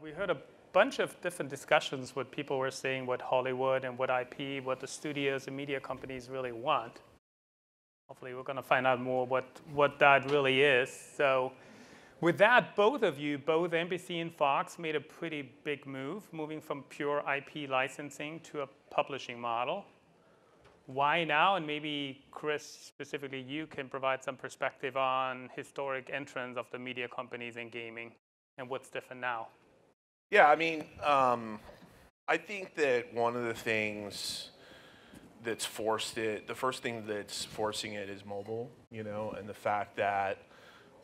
We heard a bunch of different discussions what people were saying, what Hollywood and what IP, what the studios and media companies really want. Hopefully we're going to find out more what that really is. So with that, both of you, both NBC and Fox, made a pretty big move, moving from pure IP licensing to a publishing model. Why now? And maybe, Chris, specifically, you can provide some perspective on historic entrance of the media companies in gaming and what's different now. Yeah, I mean, I think that one of the things that's forced it, the first thing that's forcing it is mobile, you know, and the fact that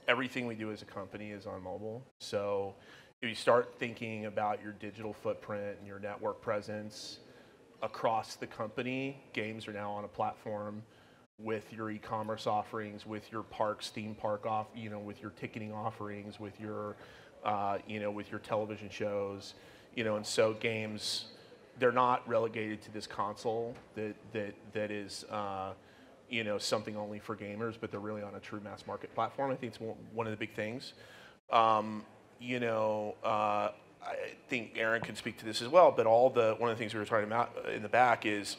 everything we do as a company is on mobile. So if you start thinking about your digital footprint and your network presence across the company, games are now on a platform with your e-commerce offerings, with your parks, theme park with your ticketing offerings, with your with your television shows, and so games, they're not relegated to this console that is, something only for gamers, but they're really on a true mass market platform. I think it's one of the big things. I think Aaron can speak to this as well, but one of the things we were talking about in the back is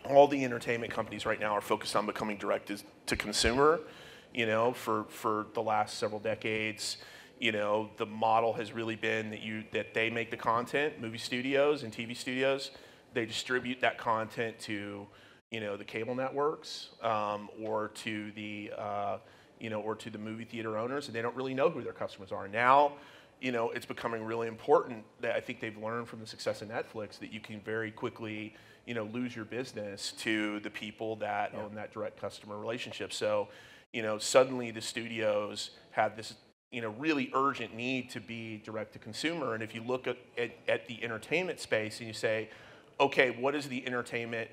all the entertainment companies right now are focused on becoming direct to consumer, for the last several decades. The model has really been that they make the content, movie studios and TV studios, they distribute that content to, the cable networks, or to the movie theater owners, and they don't really know who their customers are. Now, it's becoming really important that I think they've learned from the success of Netflix that you can very quickly, lose your business to the people that own that direct customer relationship. So, suddenly the studios have this really urgent need to be direct to consumer. And if you look at the entertainment space and you say, okay, what is the entertainment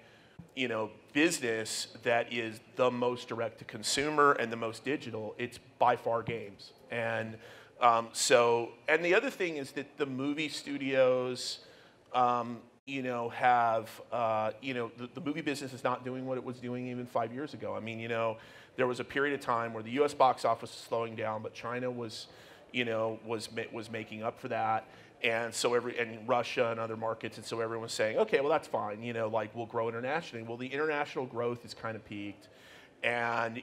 business that is the most direct to consumer and the most digital? It's by far games. And and the other thing is that the movie studios, have, the movie business is not doing what it was doing even 5 years ago. I mean, there was a period of time where the U.S. box office was slowing down, but China was making up for that, and so and Russia and other markets, and so everyone was saying, okay, well that's fine, we'll grow internationally. Well, the international growth has kind of peaked, and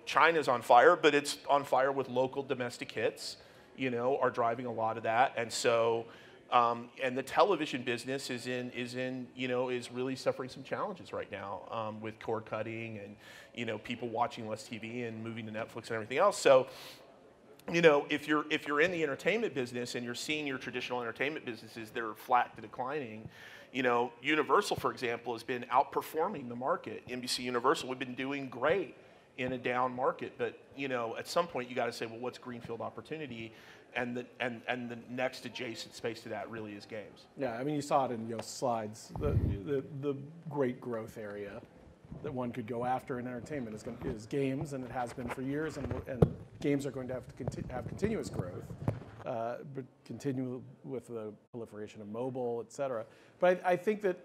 China's on fire, but it's on fire with local domestic hits, are driving a lot of that, and so. And the television business is really suffering some challenges right now, with cord cutting and people watching less TV and moving to Netflix and everything else. So, if you're in the entertainment business and you're seeing your traditional entertainment businesses, they're flat to declining. Universal, for example, has been outperforming the market. NBCUniversal, we've been doing great in a down market, but at some point you got to say, well, what's greenfield opportunity? And the next adjacent space to that really is games. Yeah, I mean, you saw it in your slides. The great growth area that one could go after in entertainment is games, and it has been for years. And games are going to have have continuous growth, but continue with the proliferation of mobile, et cetera. But I think that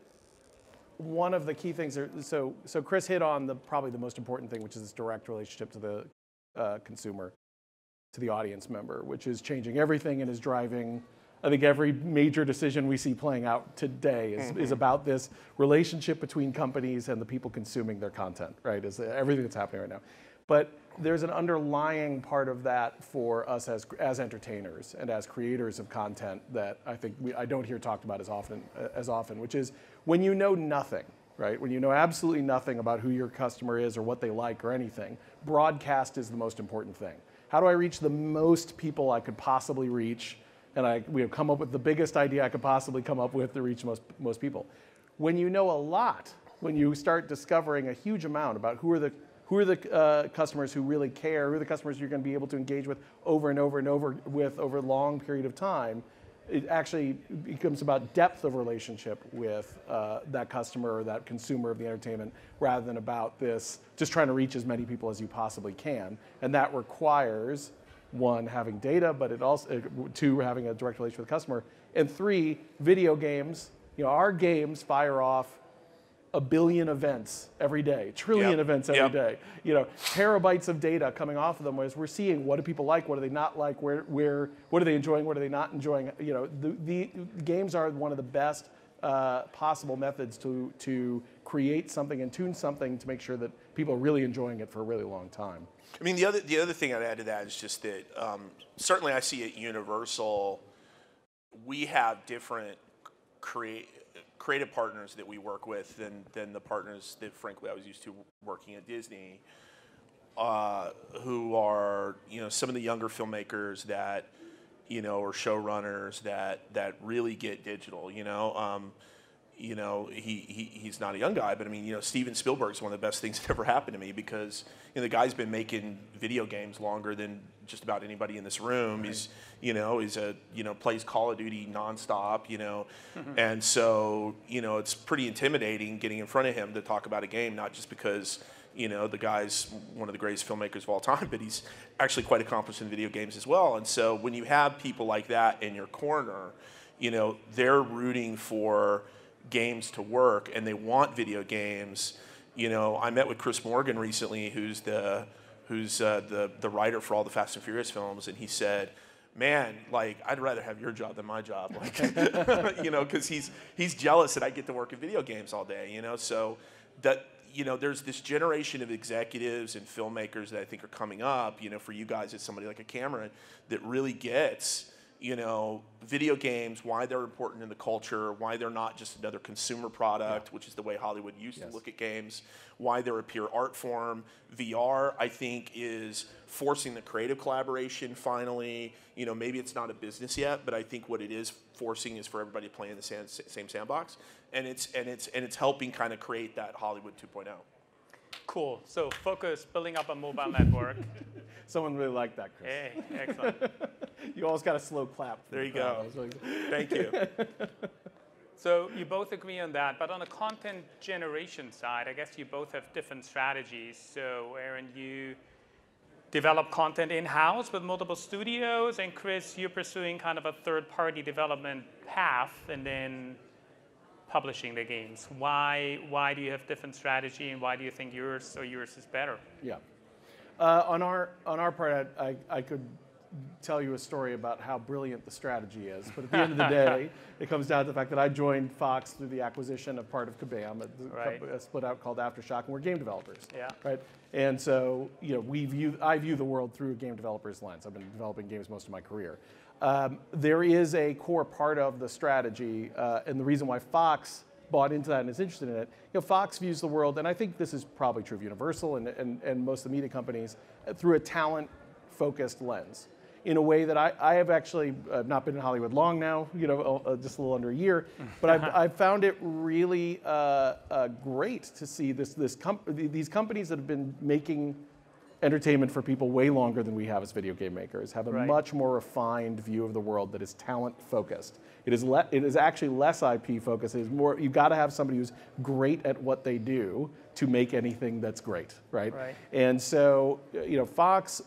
one of the key things so Chris hit on probably the most important thing, which is this direct relationship to the consumer, to the audience member, which is changing everything and is driving, I think, every major decision we see playing out today is about this relationship between companies and the people consuming their content, right? Is everything that's happening right now. But there's an underlying part of that for us as entertainers and as creators of content that I think I don't hear talked about as often, which is when you know nothing, right? When you know absolutely nothing about who your customer is or what they like or anything, broadcast is the most important thing. How do I reach the most people I could possibly reach? And we have come up with the biggest idea I could possibly come up with to reach most people. When you know a lot, when you start discovering a huge amount about who are the customers who really care, who are the customers you're going to be able to engage with over and over and over a long period of time, it actually becomes about depth of relationship with that customer or that consumer of the entertainment, rather than about this just trying to reach as many people as you possibly can. And that requires, one, having data, but it also, two, having a direct relationship with the customer, and three, video games. Our games fire off a billion events every day, trillion events every day. You know, terabytes of data coming off of them. Whereas we're seeing what do people like, what do they not like, what are they enjoying, what are they not enjoying. You know, the games are one of the best possible methods to create something and tune something to make sure that people are really enjoying it for a really long time. I mean, the other thing I'd add to that is just that certainly I see at Universal, we have different creative partners that we work with than the partners that, frankly, I was used to working at Disney, who are, you know, some of the younger filmmakers that, you know, or showrunners that really get digital. You know, he's not a young guy, but I mean, you know, Steven Spielberg's one of the best things that ever happened to me because, you know, the guy's been making video games longer than just about anybody in this room. Right. Plays Call of Duty nonstop, you know, and so, you know, it's pretty intimidating getting in front of him to talk about a game, not just because, you know, the guy's one of the greatest filmmakers of all time, but he's actually quite accomplished in video games as well. And so when you have people like that in your corner, you know, they're rooting for games to work and they want video games. You know, I met with Chris Morgan recently, who's the writer for all the Fast and Furious films, and he said, man, like, I'd rather have your job than my job, like, you know, because he's jealous that I get to work in video games all day, you know. So that, you know, there's this generation of executives and filmmakers that I think are coming up, you know, for you guys as somebody like a Cameron that really gets, you know, video games, why they're important in the culture, why they're not just another consumer product, which is the way Hollywood used to look at games, why they're a pure art form. VR, I think, is forcing the creative collaboration finally. You know, maybe it's not a business yet, but I think what it is forcing is for everybody to play in the same sandbox, and it's helping kind of create that Hollywood 2.0. Cool. So focus, building up a mobile network. Someone really liked that, Chris. Hey, excellent. You always got a slow clap. There you go. Really Thank you. So you both agree on that, but on the content generation side, I guess you both have different strategies. So Aaron, you develop content in-house with multiple studios, and Chris, you're pursuing kind of a third-party development path and then publishing the games. Why do you have different strategy, and why do you think yours is better? Yeah. On our part, I could tell you a story about how brilliant the strategy is, but at the end of the day, it comes down to the fact that I joined Fox through the acquisition of part of Kabam, a split out called Aftershock, and we're game developers. Yeah. Right. And so, you know, I view the world through a game developer's lens. I've been developing games most of my career. There is a core part of the strategy, and the reason why Fox bought into that and is interested in it. You know, Fox views the world, and I think this is probably true of Universal and most of the media companies, through a talent-focused lens. In a way that I have actually not been in Hollywood long now, you know, just a little under a year, but I've found it really great to see these companies that have been making entertainment for people way longer than we have as video game makers have a much more refined view of the world that is talent focused. It is actually less IP focused. It is more, you've got to have somebody who's great at what they do to make anything that's great, right? And so, you know, Fox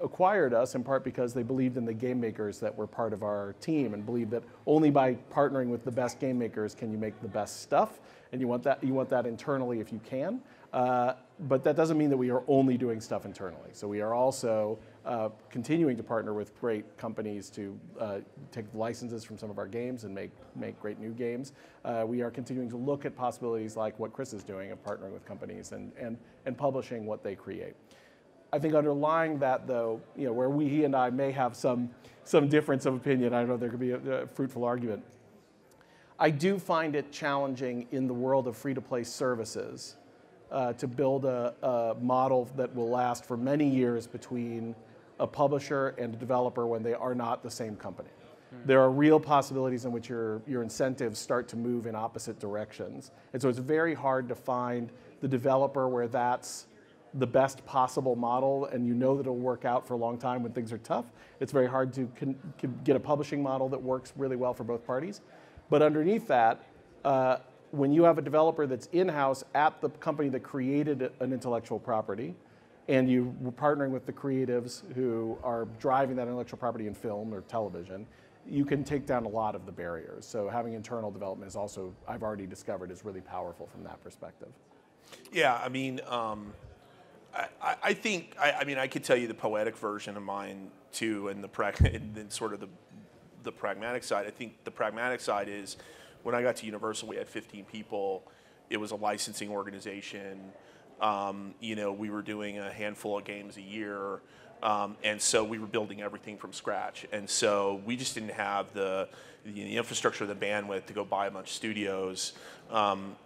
acquired us in part because they believed in the game makers that were part of our team and believed that only by partnering with the best game makers can you make the best stuff, and you want that internally if you can. But that doesn't mean that we are only doing stuff internally. So we are also continuing to partner with great companies to take licenses from some of our games and make great new games. We are continuing to look at possibilities like what Chris is doing of partnering with companies and publishing what they create. I think underlying that, though, you know, where he and I may have some difference of opinion, I don't know, there could be a fruitful argument. I do find it challenging in the world of free-to-play services to build a model that will last for many years between a publisher and a developer when they are not the same company. There are real possibilities in which your incentives start to move in opposite directions. And so it's very hard to find the developer where that's the best possible model and you know that it'll work out for a long time when things are tough. It's very hard to get a publishing model that works really well for both parties. But underneath that, when you have a developer that's in-house at the company that created an intellectual property, and you're partnering with the creatives who are driving that intellectual property in film or television, you can take down a lot of the barriers. So having internal development is also, I've already discovered, is really powerful from that perspective. Yeah, I mean, I think, I mean, I could tell you the poetic version of mine too, and and then sort of the pragmatic side. I think the pragmatic side is, when I got to Universal, we had 15 people. It was a licensing organization. You know, we were doing a handful of games a year. And so we were building everything from scratch. And so we just didn't have the infrastructure, the bandwidth to go buy a bunch of studios.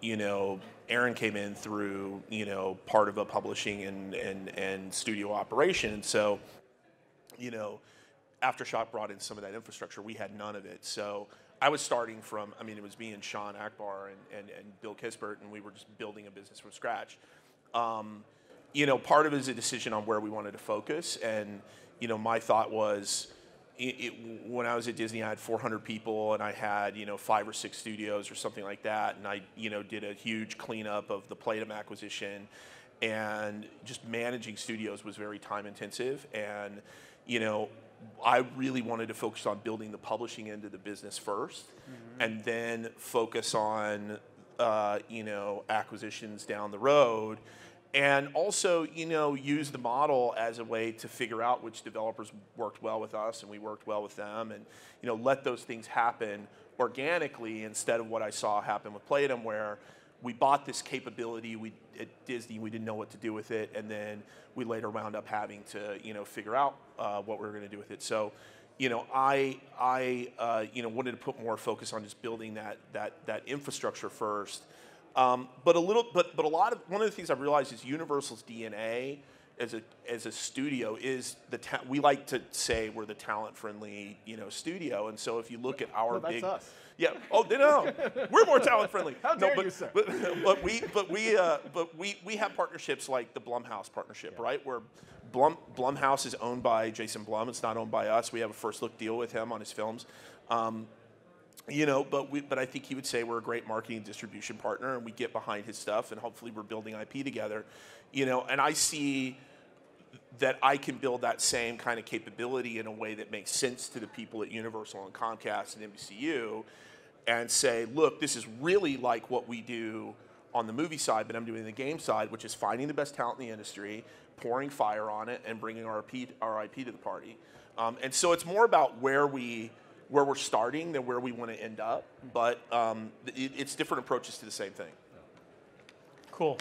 You know, Aaron came in through, you know, part of a publishing and studio operation. And so, you know, Aftershock brought in some of that infrastructure. We had none of it. So I was starting from, I mean, it was me and Sean Akbar and Bill Kispert, and we were just building a business from scratch. You know, part of it is a decision on where we wanted to focus. And, you know, my thought was, when I was at Disney, I had 400 people, and I had, you know, 5 or 6 studios or something like that. And I, you know, did a huge cleanup of the Playdom acquisition. And just managing studios was very time intensive. And, you know, I really wanted to focus on building the publishing end of the business first, and then focus on, you know, acquisitions down the road. And also, you know, use the model as a way to figure out which developers worked well with us and we worked well with them, and, you know, let those things happen organically instead of what I saw happen with Playdom, where we bought this capability at Disney, we didn't know what to do with it, and then we later wound up having to, you know, figure out what we were going to do with it. So, you know, I you know, wanted to put more focus on just building that infrastructure first. But a lot of, one of the things I've realized is Universal's DNA as a studio is we like to say we're the talent-friendly, you know, studio. And so if you look at our that's us. Yeah. Oh, no. We're more talent-friendly. How dare you, sir? But we have partnerships like the Blumhouse partnership, right? Where Blumhouse is owned by Jason Blum. It's not owned by us. We have a first look deal with him on his films. You know, but I think he would say we're a great marketing and distribution partner, and we get behind his stuff, and hopefully we're building IP together. You know, and I see that I can build that same kind of capability in a way that makes sense to the people at Universal and Comcast and NBCU, and say, look, this is really like what we do on the movie side, but I'm doing the game side, which is finding the best talent in the industry, pouring fire on it, and bringing our IP to the party. And so it's more about where we're starting than where we want to end up, but it's different approaches to the same thing. Cool.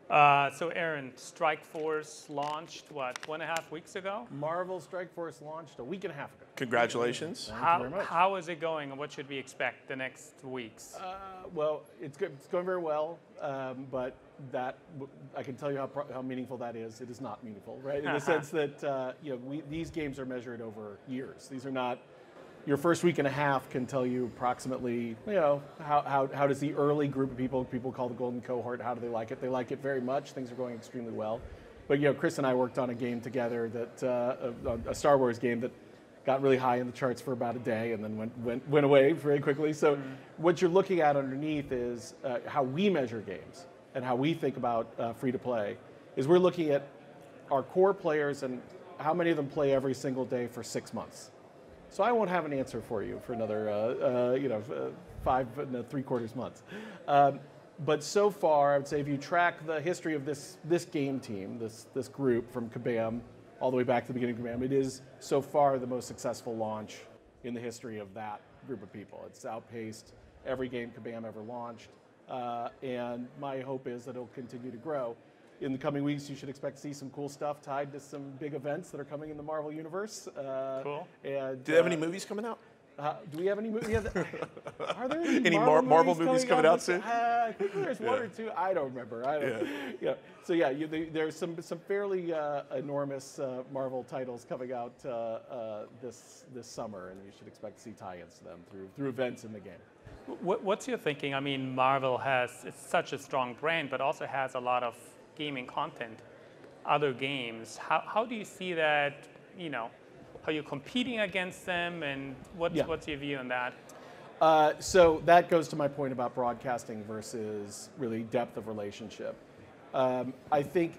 So Aaron, Strike Force launched, what, 1.5 weeks ago? Marvel Strike Force launched a week and a half ago. Congratulations. Thank you very much. How is it going, and what should we expect the next weeks? Well, it's good. It's going very well, but I can tell you how meaningful that is. It is not meaningful, right? In the sense that you know, these games are measured over years. These are not. Your first week and a half can tell you approximately, you know, how does the early group of people call the golden cohort, how do they like it? They like it very much. Things are going extremely well. But, you know, Chris and I worked on a game together that a Star Wars game that got really high in the charts for about a day and then went away very quickly. So what you're looking at underneath is how we measure games and how we think about free to play. Is we're looking at our core players and how many of them play every single day for 6 months. So I won't have an answer for you for another, you know, 5 3/4 months. But so far, I would say if you track the history of this game team, this group from Kabam all the way back to the beginning of Kabam, it is so far the most successful launch in the history of that group of people. It's outpaced every game Kabam ever launched, and my hope is that it'll continue to grow. In the coming weeks, you should expect to see some cool stuff tied to some big events that are coming in the Marvel Universe. Cool. And, do they have any movies coming out? Do we have any movies? Are there any Marvel movies coming out soon? I think there's one or two. I don't remember. Yeah. So yeah, there's some fairly enormous Marvel titles coming out this summer, and you should expect to see tie-ins to them through events in the game. What's your thinking? I mean, Marvel it's such a strong brand, but also has a lot of gaming content, other games. How do you see that, you know, how you're competing against them, and what's your view on that? So that goes to my point about broadcasting versus really depth of relationship. I think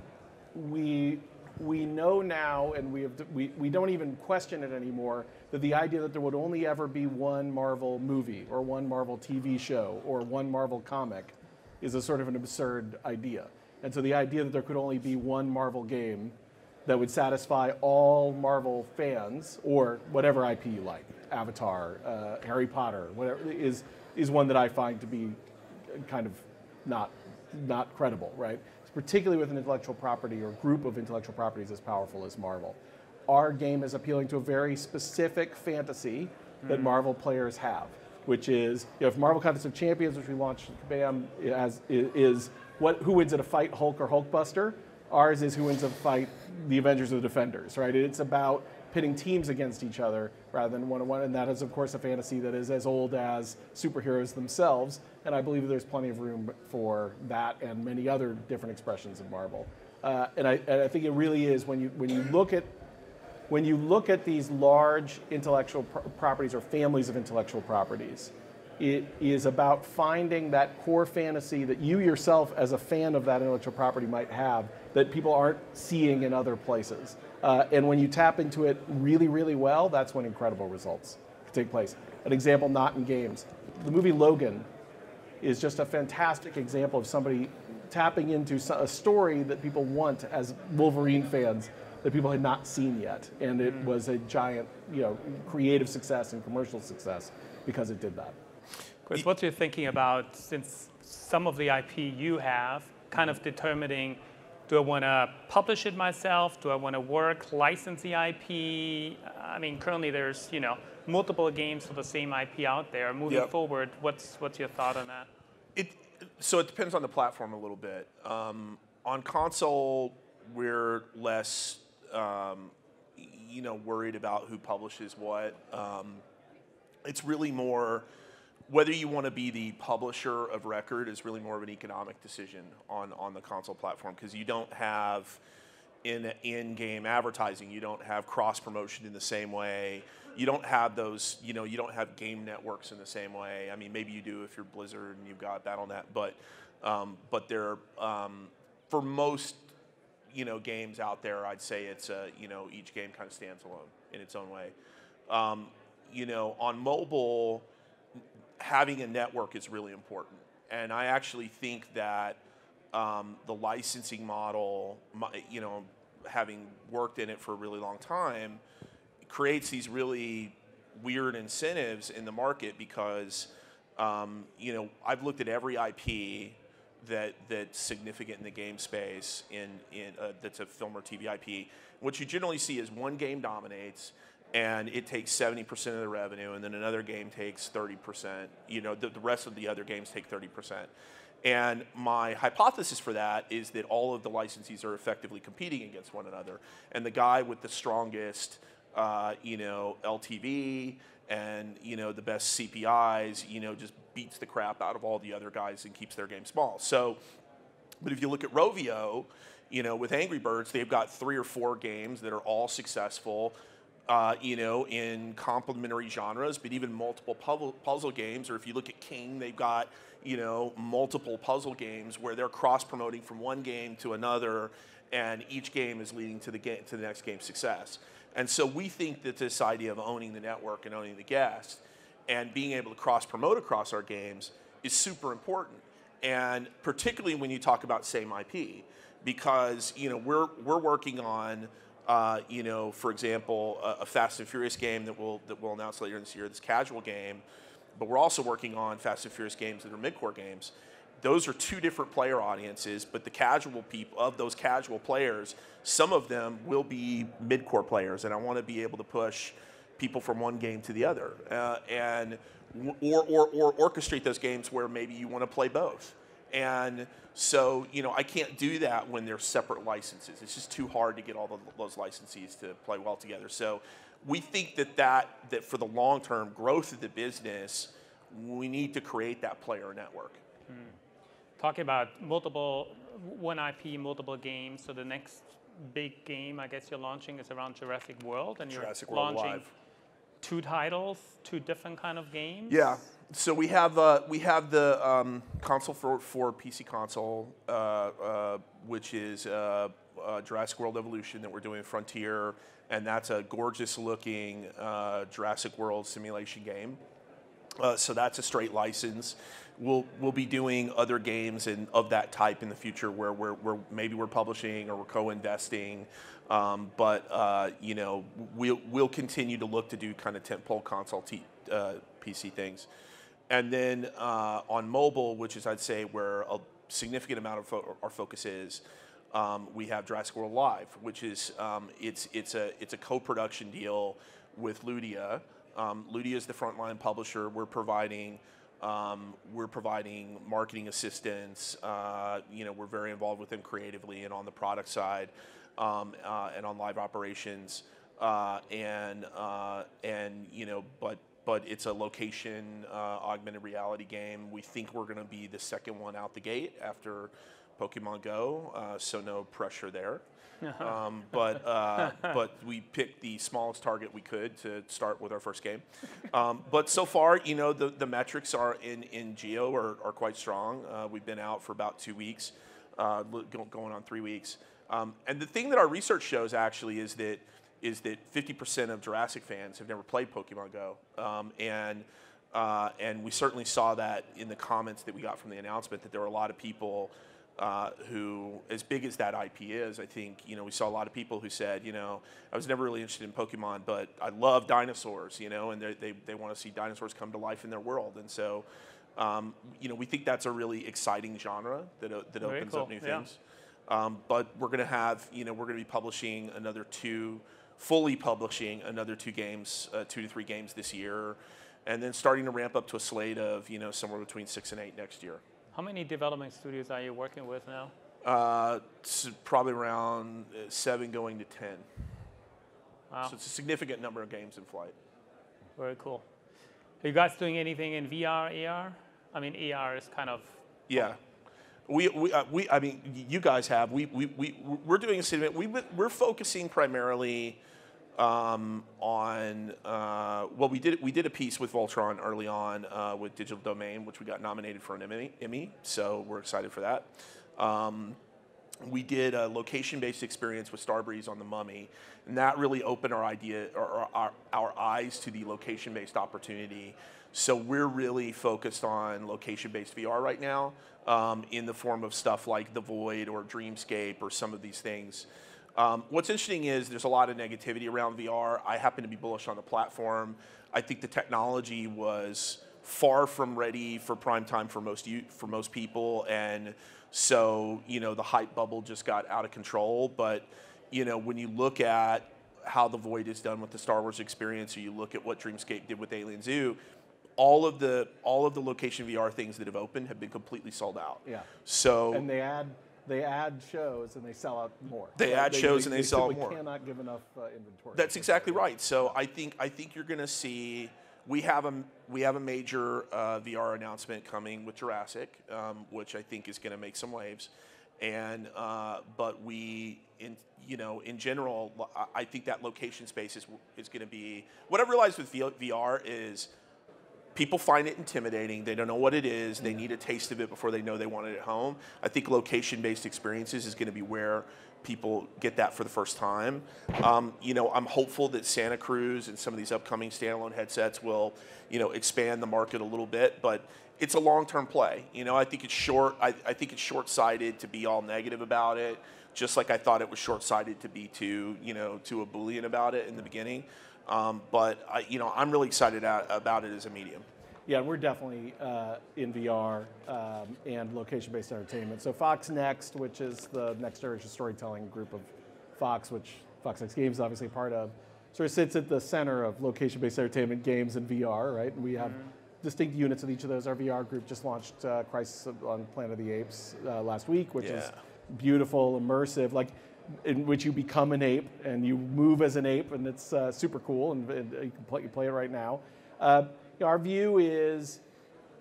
we know now, and we don't even question it anymore, that the idea that there would only ever be one Marvel movie or one Marvel TV show or one Marvel comic is a sort of an absurd idea. And so the idea that there could only be one Marvel game that would satisfy all Marvel fans, or whatever IP you like, Avatar, Harry Potter, whatever, is one that I find to be kind of not credible, right? Particularly with an intellectual property or group of intellectual properties as powerful as Marvel. Our game is appealing to a very specific fantasy that Marvel players have, which is, if Marvel Contest of Champions, which we launched, BAM, is who wins in a fight, Hulk or Hulkbuster? Ours is who wins a fight, the Avengers or the Defenders, right? It's about pitting teams against each other rather than one-on-one, and that is, of course, a fantasy that is as old as superheroes themselves, and I believe there's plenty of room for that and many other different expressions of Marvel. And I think it really is, when you look at these large intellectual properties or families of intellectual properties, it is about finding that core fantasy that you yourself, as a fan of that intellectual property, might have that people aren't seeing in other places. And when you tap into it really, really well, that's when incredible results can take place. An example not in games. The movie Logan is just a fantastic example of somebody tapping into a story that people want as Wolverine fans that people had not seen yet. And it was a giant, creative success and commercial success because it did that. Chris, what you're thinking about, since some of the IP you have, kind of determining, do I want to publish it myself? Do I want to work, license the IP? I mean, currently there's, multiple games for the same IP out there. Moving forward, what's your thought on that? So it depends on the platform a little bit. On console, we're less, worried about who publishes what. It's really more, whether you want to be the publisher of record is really more of an economic decision on the console platform, because you don't have in-game advertising, you don't have cross-promotion in the same way, you don't have those, you don't have game networks in the same way. I mean, maybe you do if you're Blizzard and you've got Battle.net, but they're, for most, games out there, I'd say it's, each game kind of stands alone in its own way. On mobile, having a network is really important. And I actually think that the licensing model, having worked in it for a really long time, creates these really weird incentives in the market because, I've looked at every IP that's significant in the game space, that's a film or TV IP. What you generally see is one game dominates, and it takes 70% of the revenue, and then another game takes 30%. The rest of the other games take 30%. And my hypothesis for that is that all of the licensees are effectively competing against one another. And the guy with the strongest, LTV and, the best CPIs, just beats the crap out of all the other guys and keeps their game small. So, but if you look at Rovio, with Angry Birds, they've got 3 or 4 games that are all successful, in complementary genres, but even multiple puzzle games. Or if you look at King, they've got, multiple puzzle games where they're cross-promoting from one game to another, and each game is leading to the next game's success. And so we think that this idea of owning the network and owning the guest and being able to cross-promote across our games is super important. And particularly when you talk about same IP, because, we're working on, for example, a Fast and Furious game that we'll announce later this year, this casual game, but we're also working on Fast and Furious games that are mid-core games. Those are 2 different player audiences, but the casual people, of those casual players, some of them will be mid-core players, and I want to be able to push people from one game to the other, or orchestrate those games where maybe you want to play both. And so, I can't do that when they're separate licenses. It's just too hard to get all those licensees to play well together. So we think that for the long-term growth of the business, we need to create that player network. Talking about one IP, multiple games. So the next big game, I guess you're launching, is around Jurassic World, and you're launching Live. 2 titles, 2 different kind of games. Yeah. So we have the console for PC console, which is Jurassic World Evolution that we're doing Frontier, and that's a gorgeous-looking Jurassic World simulation game. So that's a straight license. We'll be doing other games of that type in the future where maybe we're publishing or we're co-investing, but you know, we'll continue to look to do kind of tentpole console PC things. And then on mobile, which is I'd say where a significant amount of our focus is, we have Jurassic World Live, which is it's a co-production deal with Ludia. Ludia is the frontline publisher. We're providing marketing assistance. You know, we're very involved with them creatively and on the product side, and on live operations. And you know, but it's a location augmented reality game. We think we're going to be the second one out the gate after Pokemon Go, so no pressure there. But we picked the smallest target we could to start with our first game. But so far, you know, the metrics are in Geo are quite strong. We've been out for about 2 weeks, going on 3 weeks. And the thing that our research shows actually is that 50% of Jurassic fans have never played Pokemon Go, and we certainly saw that in the comments that we got from the announcement, that there were a lot of people who, as big as that IP is, I think, you know, we saw a lot of people who said, you know, I was never really interested in Pokemon, but I love dinosaurs, you know, and they want to see dinosaurs come to life in their world, and so, you know, we think that's a really exciting genre that opens up new things. But we're going to have, you know, we're going to be publishing fully publishing another 2 games, 2 to 3 games this year, and then starting to ramp up to a slate of, you know, somewhere between 6 and 8 next year. How many development studios are you working with now? Probably around 7 going to 10. Wow. So it's a significant number of games in flight. Very cool. Are you guys doing anything in VR, AR? I mean, AR is kind of... Yeah. I mean, you guys have. We're doing a significant. We're focusing primarily on. Well, we did a piece with Voltron early on with Digital Domain, which we got nominated for an Emmy. So we're excited for that. We did a location-based experience with Starbreeze on the Mummy, and that really opened our eyes to the location-based opportunity. So we're really focused on location-based VR right now, in the form of stuff like The Void or Dreamscape or some of these things. What's interesting is there's a lot of negativity around VR. I happen to be bullish on the platform. I think the technology was far from ready for prime time for most people, and so, you know, the hype bubble just got out of control. But, you know, when you look at how The Void is done with the Star Wars experience, or you look at what Dreamscape did with Alien Zoo, all of the location VR things that have opened have been completely sold out. Yeah. So, and they add shows and they sell out more. They add shows and they sell out more. They cannot give enough inventory. That's exactly right. So I think you're going to see, we have a major VR announcement coming with Jurassic, which I think is going to make some waves, and but in general, I think that location space is going to be. What I've realized with VR is, people find it intimidating. They don't know what it is. They need a taste of it before they know they want it at home. I think location-based experiences is going to be where people get that for the first time. You know, I'm hopeful that Santa Cruz and some of these upcoming standalone headsets will, you know, expand the market a little bit, but it's a long-term play. You know, I think it's I think it's short-sighted to be all negative about it, just like I thought it was short-sighted to be too a Boolean about it in the beginning. But I'm really excited about it as a medium. Yeah, we're definitely in VR and location-based entertainment. So FoxNext, which is the next generation storytelling group of Fox, which FoxNext Games is obviously part of, sort of sits at the center of location-based entertainment, games, and VR, right? And we have distinct units of each of those. Our VR group just launched Crisis on Planet of the Apes last week, which is beautiful, immersive, like, in which you become an ape and you move as an ape, and it's super cool, and you can play it right now. Our view is,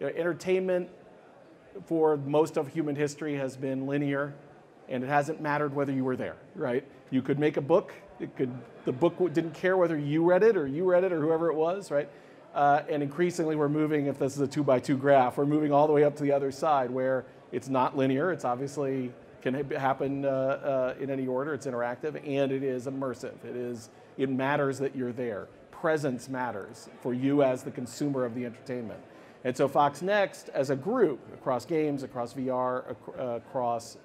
entertainment for most of human history has been linear, and it hasn't mattered whether you were there, right? You could make a book. The book didn't care whether you read it or whoever it was, right? And increasingly we're moving, if this is a 2x2 graph, we're moving all the way up to the other side where it's not linear. It's obviously can happen in any order. It's interactive, and it is immersive. It matters that you're there. Presence matters for you as the consumer of the entertainment. And so FoxNext, as a group, across games, across VR, across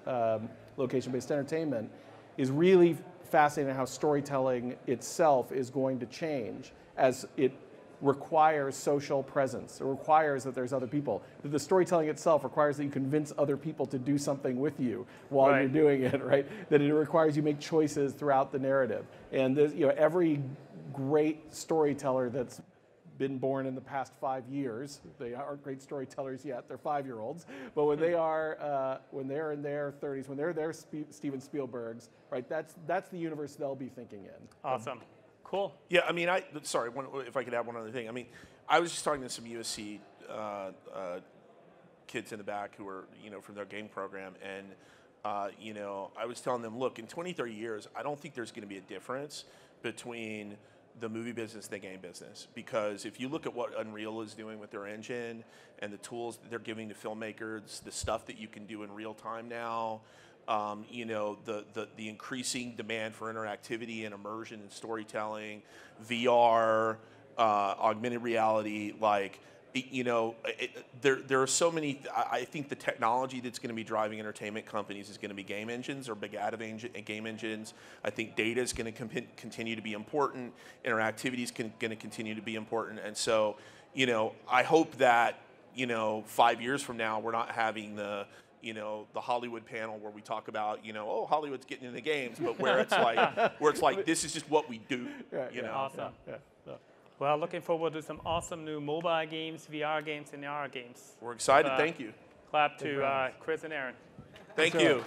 location-based entertainment, is really fascinating how storytelling itself is going to change as it requires social presence. It requires that there's other people. The storytelling itself requires that you convince other people to do something with you while you're doing it, right? That it requires you make choices throughout the narrative. And every great storyteller that's been born in the past 5 years, they aren't great storytellers yet, they're 5-year-olds, but when they're in their 30s, when they're Steven Spielbergs, right, that's the universe they'll be thinking in. Awesome. Cool. Yeah, I mean, sorry, if I could add one other thing. I mean, I was just talking to some USC kids in the back who were, from their game program, and, I was telling them, look, in 20, 30 years, I don't think there's going to be a difference between the movie business and the game business, because if you look at what Unreal is doing with their engine and the tools that they're giving to filmmakers, the stuff that you can do in real time now, the increasing demand for interactivity and immersion and storytelling, VR, augmented reality, there are so many. I think the technology that's going to be driving entertainment companies is going to be game engines or big additive game engines. I think data is going to continue to be important. Interactivity is going to continue to be important. And so, I hope that, 5 years from now, we're not having the Hollywood panel where we talk about, Hollywood's getting into games, but where it's like, this is just what we do. Awesome. Well, looking forward to some awesome new mobile games, VR games, and AR games. We're excited. Thank you. Clap to Chris and Aaron. Thank you.